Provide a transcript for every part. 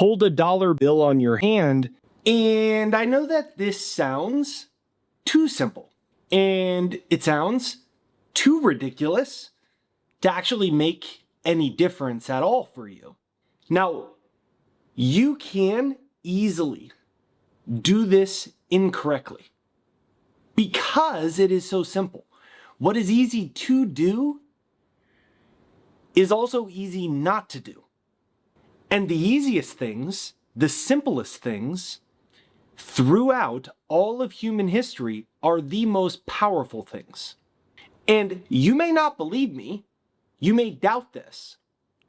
hold a dollar bill on your hand. And I know that this sounds too simple and it sounds too ridiculous to actually make any difference at all for you. Now, you can easily do this incorrectly because it is so simple. What is easy to do is also easy not to do. And the easiest things, the simplest things, throughout all of human history are the most powerful things. And you may not believe me, you may doubt this,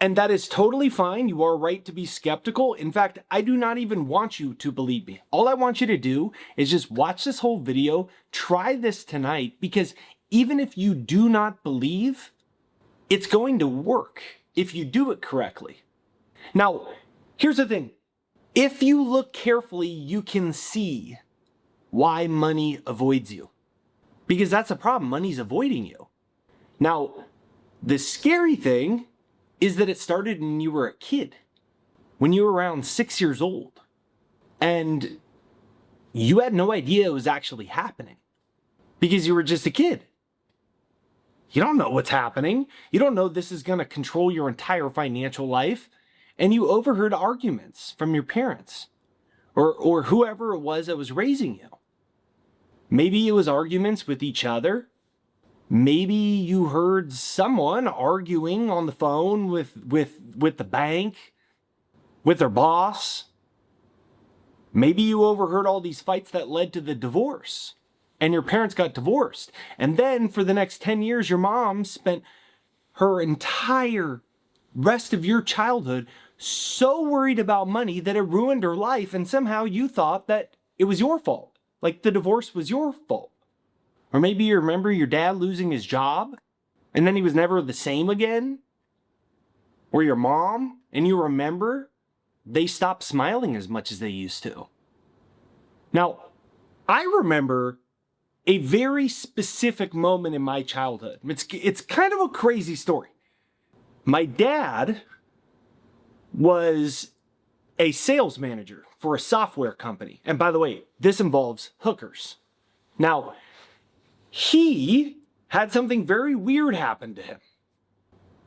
and that is totally fine. You are right to be skeptical. In fact, I do not even want you to believe me. All I want you to do is just watch this whole video, try this tonight, because even if you do not believe, it's going to work if you do it correctly. Now, here's the thing. If you look carefully, you can see why money avoids you. Because that's the problem, money's avoiding you. Now, the scary thing is that it started when you were a kid, when you were around 6 years old, and you had no idea it was actually happening because you were just a kid. You don't know what's happening. You don't know this is going to control your entire financial life. And you overheard arguments from your parents or whoever it was that was raising you. Maybe it was arguments with each other. Maybe you heard someone arguing on the phone with the bank, with their boss. Maybe you overheard all these fights that led to the divorce and your parents got divorced. And then for the next 10 years, your mom spent her entire rest of your childhood so worried about money that it ruined her life, and somehow you thought that it was your fault, like the divorce was your fault. Or maybe you remember your dad losing his job and then he was never the same again. Or your mom, and you remember they stopped smiling as much as they used to. Now, I remember a very specific moment in my childhood. It's kind of a crazy story. My dad was a sales manager for a software company. And by the way, this involves hookers. Now, he had something very weird happen to him.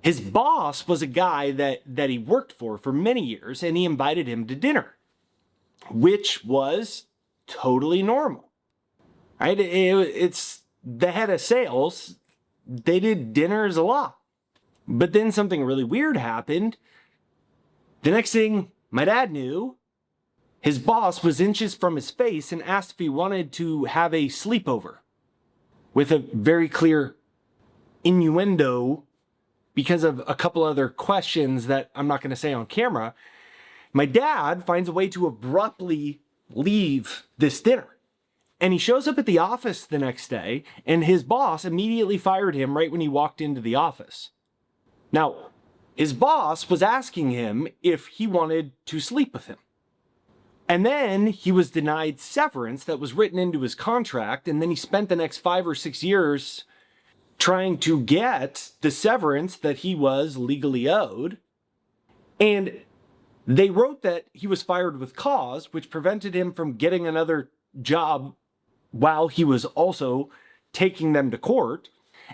His boss was a guy that he worked for many years, and he invited him to dinner, which was totally normal, right? It's the head of sales. They did dinners a lot. But then something really weird happened. The next thing my dad knew, his boss was inches from his face and asked if he wanted to have a sleepover with a very clear innuendo because of a couple other questions that I'm not going to say on camera. My dad finds a way to abruptly leave this dinner. And he shows up at the office the next day, and his boss immediately fired him right when he walked into the office. Now, his boss was asking him if he wanted to sleep with him. And then he was denied severance that was written into his contract, and then he spent the next 5 or 6 years trying to get the severance that he was legally owed. And they wrote that he was fired with cause, which prevented him from getting another job while he was also taking them to court.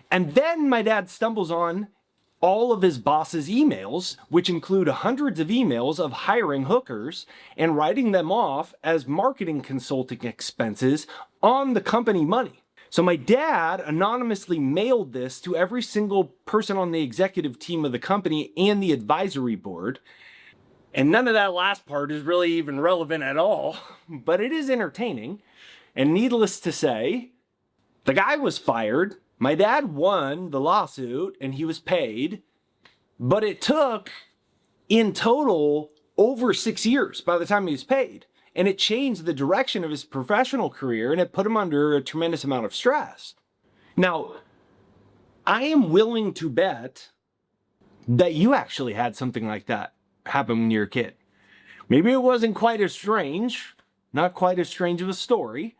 And then my dad stumbles on all of his boss's emails, which include hundreds of emails of hiring hookers and writing them off as marketing consulting expenses on the company money. So my dad anonymously mailed this to every single person on the executive team of the company and the advisory board. And none of that last part is really even relevant at all, but it is entertaining. And needless to say, the guy was fired. My dad won the lawsuit and he was paid, but it took in total over 6 years by the time he was paid. And it changed the direction of his professional career, and it put him under a tremendous amount of stress. Now, I am willing to bet that you actually had something like that happen when you were a kid. Maybe it wasn't quite as strange, not quite as strange of a story.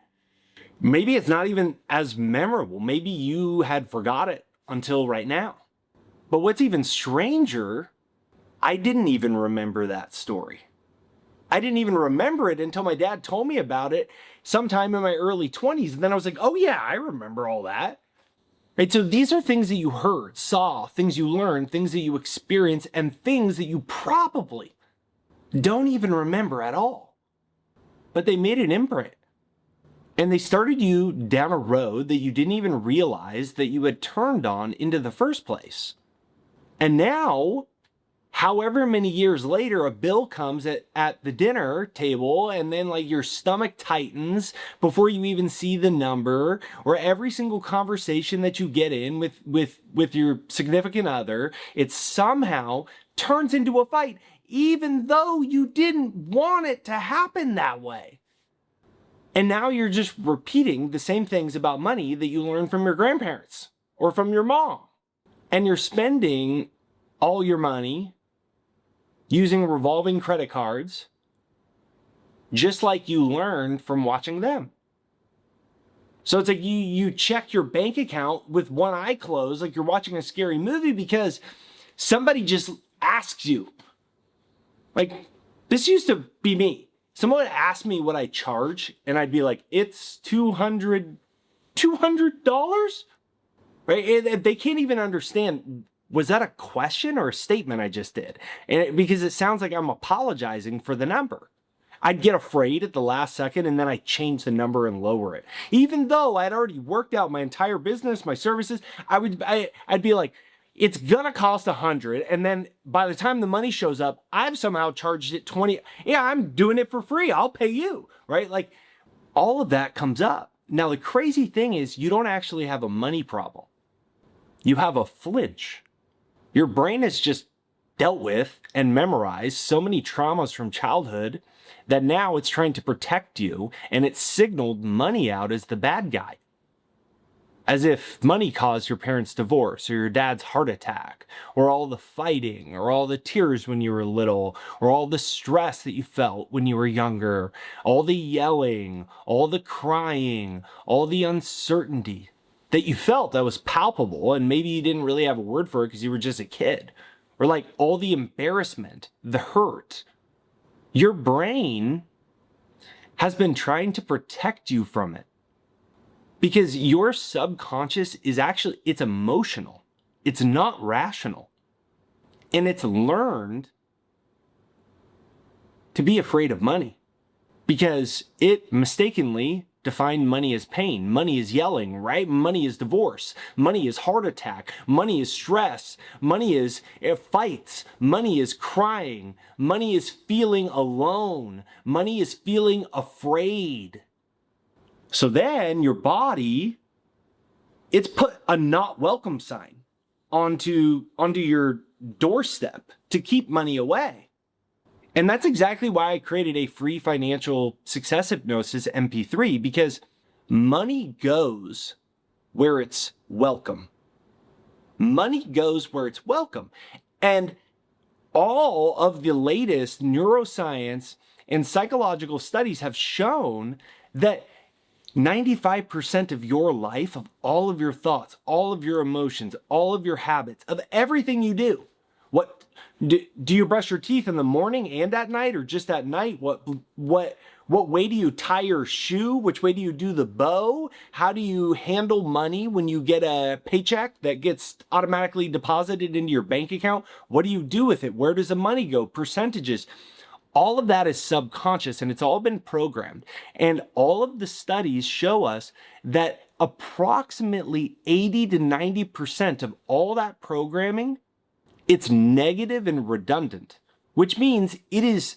Maybe it's not even as memorable. Maybe you had forgot it until right now. But what's even stranger, I didn't even remember that story. I didn't even remember it until my dad told me about it sometime in my early 20s. And then I was like, oh yeah, I remember all that. Right? So these are things that you heard, saw, things you learned, things that you experienced, and things that you probably don't even remember at all. But they made an imprint. And they started you down a road that you didn't even realize that you had turned on into the first place. And now, however many years later, a bill comes at the dinner table, and then like your stomach tightens before you even see the number, or every single conversation that you get in with your significant other, it somehow turns into a fight, even though you didn't want it to happen that way. And now you're just repeating the same things about money that you learned from your grandparents or from your mom. And you're spending all your money using revolving credit cards, just like you learned from watching them. So it's like you check your bank account with one eye closed, like you're watching a scary movie, because somebody just asks you. Like, this used to be me. Someone would ask me what I charge, and I'd be like, it's $200. Right? And they can't even understand, was that a question or a statement I just did? And because it sounds like I'm apologizing for the number. I'd get afraid at the last second, and then I change the number and lower it. Even though I'd already worked out my entire business, my services, I'd be like, it's gonna cost 100, and then by the time the money shows up, I've somehow charged it 20. Yeah, I'm doing it for free. I'll pay you, right? Like, all of that comes up. Now, the crazy thing is, you don't actually have a money problem. You have a flinch. Your brain has just dealt with and memorized so many traumas from childhood that now it's trying to protect you, and it signaled money out as the bad guy. As if money caused your parents' divorce, or your dad's heart attack, or all the fighting, or all the tears when you were little, or all the stress that you felt when you were younger, all the yelling, all the crying, all the uncertainty that you felt that was palpable, and maybe you didn't really have a word for it because you were just a kid. Or like all the embarrassment, the hurt. Your brain has been trying to protect you from it. Because your subconscious is actually, it's emotional. It's not rational. And it's learned to be afraid of money. Because it mistakenly defined money as pain. Money is yelling, right? Money is divorce. Money is heart attack. Money is stress. Money is fights. Money is crying. Money is feeling alone. Money is feeling afraid. So then your body, it's put a not welcome sign onto your doorstep to keep money away. And that's exactly why I created a free financial success hypnosis MP3, because money goes where it's welcome. Money goes where it's welcome. And all of the latest neuroscience and psychological studies have shown that 95% of your life, of all of your thoughts, all of your emotions, all of your habits, of everything you do. What do you brush your teeth in the morning and at night, or just at night? What way do you tie your shoe? Which way do you do the bow? How do you handle money when you get a paycheck that gets automatically deposited into your bank account? What do you do with it? Where does the money go? Percentages. All of that is subconscious, and it's all been programmed. And all of the studies show us that approximately 80 to 90% of all that programming, it's negative and redundant, which means it is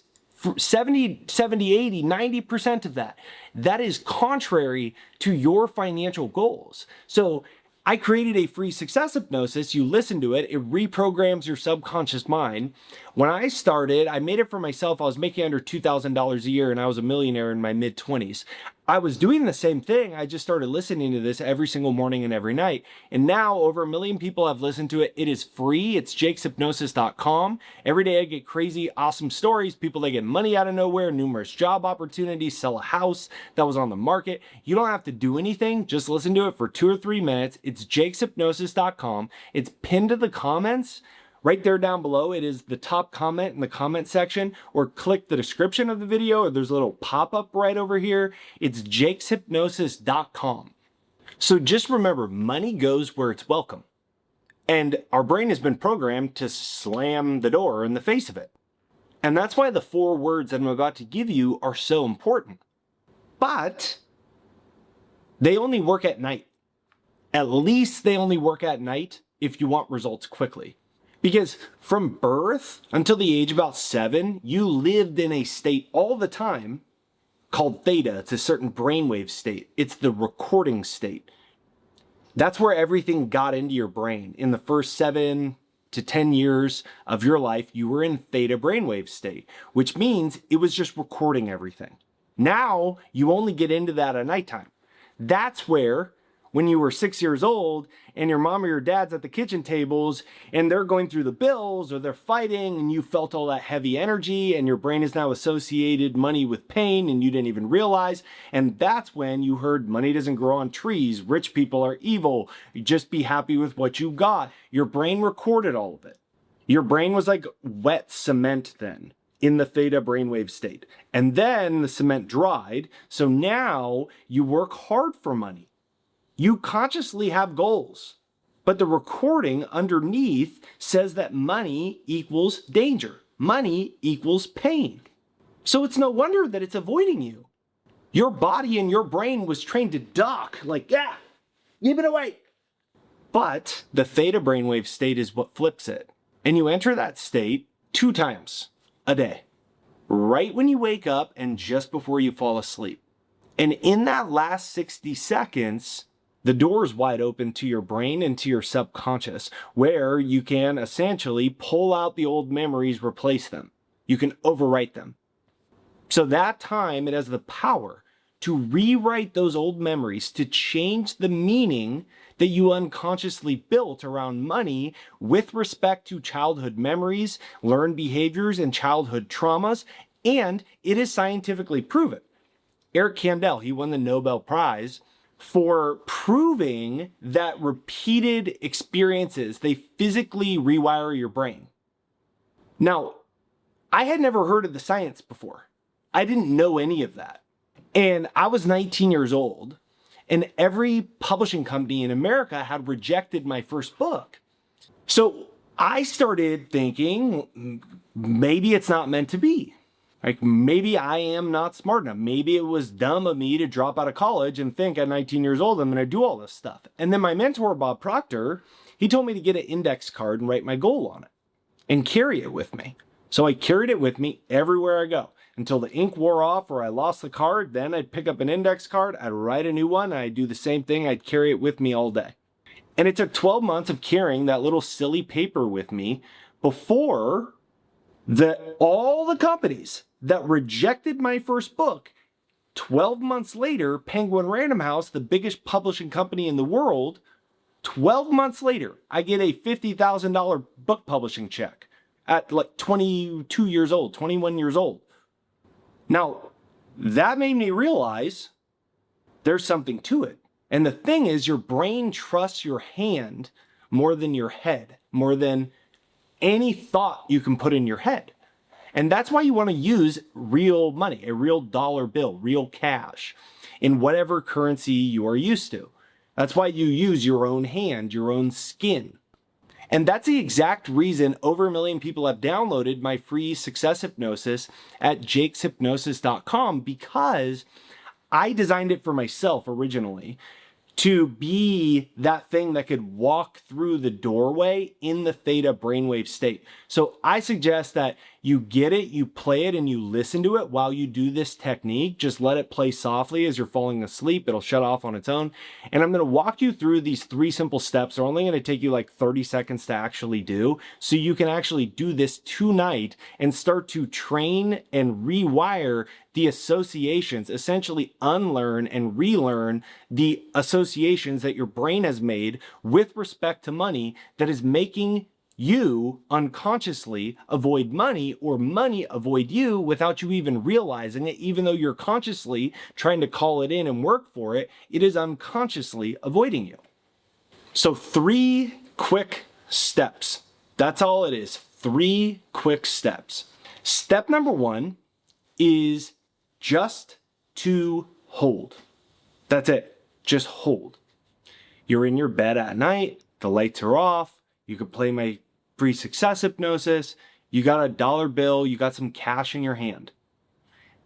70, 80, 90% of that. That is contrary to your financial goals. So I created a free success hypnosis. You listen to it, it reprograms your subconscious mind. When I started, I made it for myself. I was making under $2,000 a year, and I was a millionaire in my mid-20s. I was doing the same thing. I just started listening to this every single morning and every night. And now over 1 million people have listened to it. It is free. It's jakeshypnosis.com. Every day I get crazy, awesome stories. People that get money out of nowhere, numerous job opportunities, sell a house that was on the market. You don't have to do anything. Just listen to it for 2 or 3 minutes. It's jakeshypnosis.com. It's pinned to the comments Right there down below, it is the top comment in the comment section, or click the description of the video, or there's a little pop-up right over here. It's jakeshypnosis.com. So just remember, money goes where it's welcome. And our brain has been programmed to slam the door in the face of it. And that's why the 4 words that I'm about to give you are so important. But they only work at night. At least they only work at night if you want results quickly. Because from birth until the age of about 7, you lived in a state all the time called theta. It's a certain brainwave state. It's the recording state. That's where everything got into your brain. In the first 7 to 10 years of your life, you were in theta brainwave state, which means it was just recording everything. Now you only get into that at nighttime. That's where, when you were 6 years old and your mom or your dad's at the kitchen tables and they're going through the bills or they're fighting and you felt all that heavy energy and your brain has now associated money with pain and you didn't even realize. And that's when you heard money doesn't grow on trees, rich people are evil, just be happy with what you got. Your brain recorded all of it. Your brain was like wet cement then in the theta brainwave state. And then the cement dried. So now you work hard for money. You consciously have goals, but the recording underneath says that money equals danger. Money equals pain. So it's no wonder that it's avoiding you. Your body and your brain was trained to duck, like, yeah, give it away. But the theta brainwave state is what flips it. And you enter that state 2 times a day, right when you wake up and just before you fall asleep. And in that last 60 seconds, the door is wide open to your brain and to your subconscious, where you can essentially pull out the old memories, replace them. You can overwrite them. So that time, it has the power to rewrite those old memories, to change the meaning that you unconsciously built around money with respect to childhood memories, learned behaviors, and childhood traumas. And it is scientifically proven. Eric Kandel, he won the Nobel Prize for proving that repeated experiences, they physically rewire your brain. Now, I had never heard of the science before. I didn't know any of that. And I was 19 years old, and every publishing company in America had rejected my first book. So I started thinking, maybe it's not meant to be. Like, maybe I am not smart enough. Maybe it was dumb of me to drop out of college and think at 19 years old, I'm going to do all this stuff. And then my mentor, Bob Proctor, he told me to get an index card and write my goal on it and carry it with me. So I carried it with me everywhere I go until the ink wore off or I lost the card. Then I'd pick up an index card, I'd write a new one, and I'd do the same thing. I'd carry it with me all day. And it took 12 months of carrying that little silly paper with me before all the companies that rejected my first book, 12 months later, Penguin Random House, the biggest publishing company in the world, 12 months later, I get a $50,000 book publishing check at like 22 years old, 21 years old. Now, that made me realize there's something to it. And the thing is, your brain trusts your hand more than your head, more than any thought you can put in your head. And that's why you want to use real money, a real dollar bill, real cash, in whatever currency you are used to. That's why you use your own hand, your own skin. And that's the exact reason over 1 million people have downloaded my free success hypnosis at jakeshypnosis.com, because I designed it for myself originally to be that thing that could walk through the doorway in the theta brainwave state. So I suggest that you get it, you play it, and you listen to it while you do this technique. Just let it play softly as you're falling asleep. It'll shut off on its own. And I'm gonna walk you through these 3 simple steps. They're only gonna take you like 30 seconds to actually do, so you can actually do this tonight and start to train and rewire the associations, essentially unlearn and relearn the associations that your brain has made with respect to money that is making you unconsciously avoid money, or money avoid you without you even realizing it. Even though you're consciously trying to call it in and work for it, it is unconsciously avoiding you. So 3 quick steps That's all it is. 3 quick steps. Step number 1 is just to hold. That's it. Just hold. You're in your bed at night, the lights are off, you could play my free success hypnosis, you got a dollar bill, you got some cash in your hand.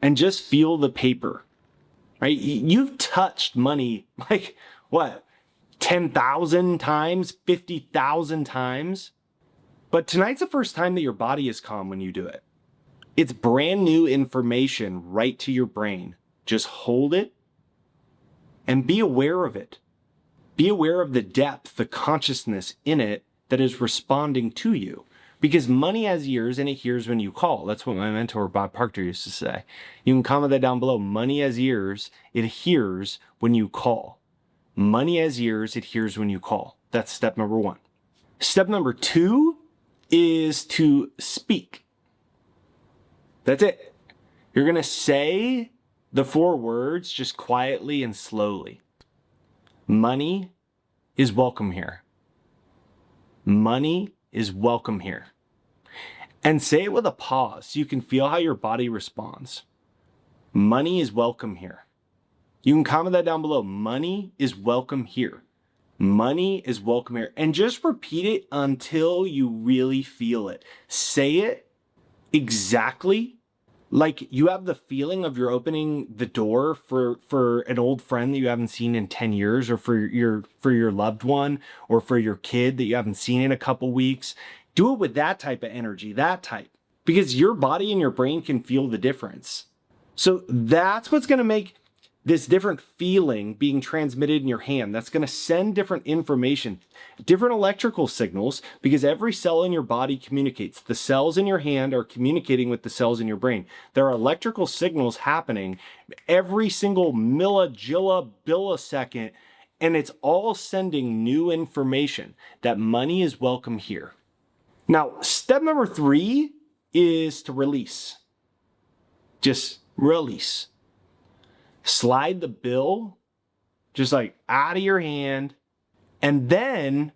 And just feel the paper, right? You've touched money like, what, 10,000 times, 50,000 times? But tonight's the first time that your body is calm when you do it. It's brand new information right to your brain. Just hold it and be aware of it. Be aware of the depth, the consciousness in it that is responding to you. Because money has ears and it hears when you call. That's what my mentor Bob Proctor used to say. You can comment that down below. Money has ears, it hears when you call. Money has ears, it hears when you call. That's step number 1. Step number 2 is to speak. That's it. You're going to say the 4 words just quietly and slowly. Money is welcome here. Money is welcome here. And say it with a pause so you can feel how your body responds. Money is welcome here. You can comment that down below. Money is welcome here. Money is welcome here. And just repeat it until you really feel it. Say it exactly like you have the feeling of you're opening the door for an old friend that you haven't seen in 10 years, or for your loved one, or for your kid that you haven't seen in a couple weeks. Do it with that type of energy, that type, because your body and your brain can feel the difference. So that's what's going to make this different feeling being transmitted in your hand. That's going to send different information, different electrical signals, because every cell in your body communicates. The cells in your hand are communicating with the cells in your brain. There are electrical signals happening every single millisecond, and it's all sending new information that money is welcome here. Now, step number 3 is to release. Just release. Slide the bill just like out of your hand, and then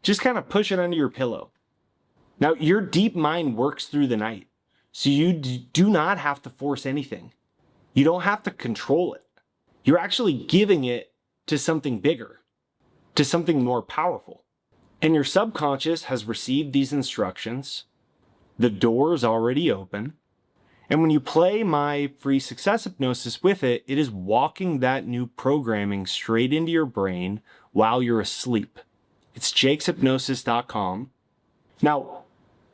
just kind of push it under your pillow. Now, your deep mind works through the night, so you do not have to force anything. You don't have to control it. You're actually giving it to something bigger, to something more powerful. And your subconscious has received these instructions. The door is already open. And when you play my free success hypnosis with it, it is walking that new programming straight into your brain while you're asleep. It's jakeshypnosis.com. Now,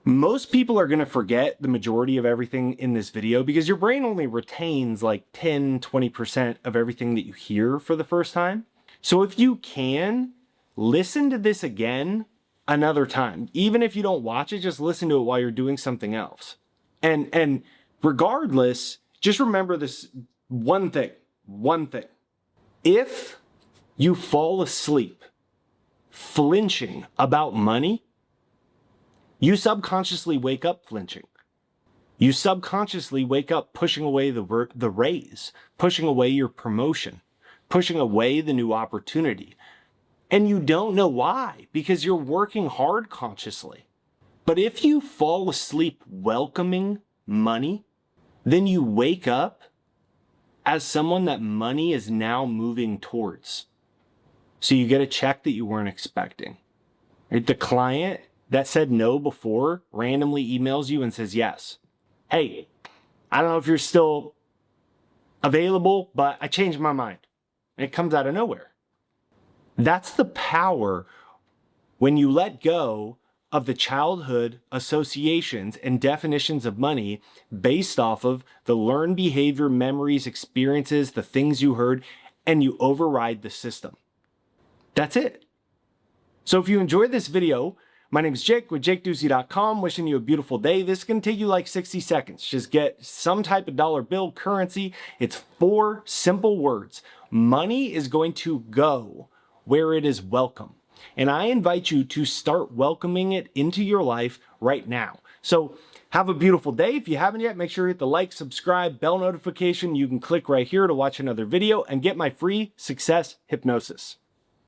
most people are going to forget the majority of everything in this video because your brain only retains like 10-20% of everything that you hear for the first time. So if you can, listen to this again another time. Even if you don't watch it, just listen to it while you're doing something else. And regardless, just remember this one thing. If you fall asleep flinching about money, you subconsciously wake up flinching. You subconsciously wake up pushing away the raise, pushing away your promotion, pushing away the new opportunity. And you don't know why, because you're working hard consciously. But if you fall asleep welcoming money, then you wake up as someone that money is now moving towards. So you get a check that you weren't expecting. Right? The client that said no before randomly emails you and says yes. Hey, I don't know if you're still available, but I changed my mind. And it comes out of nowhere. That's the power when you let go of the childhood associations and definitions of money based off of the learned behavior, memories, experiences, the things you heard, and you override the system. That's it. So if you enjoyed this video, my name is Jake with JakeDucey.com, wishing you a beautiful day. This is going to take you like 60 seconds. Just get some type of dollar bill, currency. It's 4 simple words. Money is going to go where it is welcome. And I invite you to start welcoming it into your life right now. So have a beautiful day. If you haven't yet, make sure you hit the like, subscribe, bell notification. You can click right here to watch another video and get my free success hypnosis.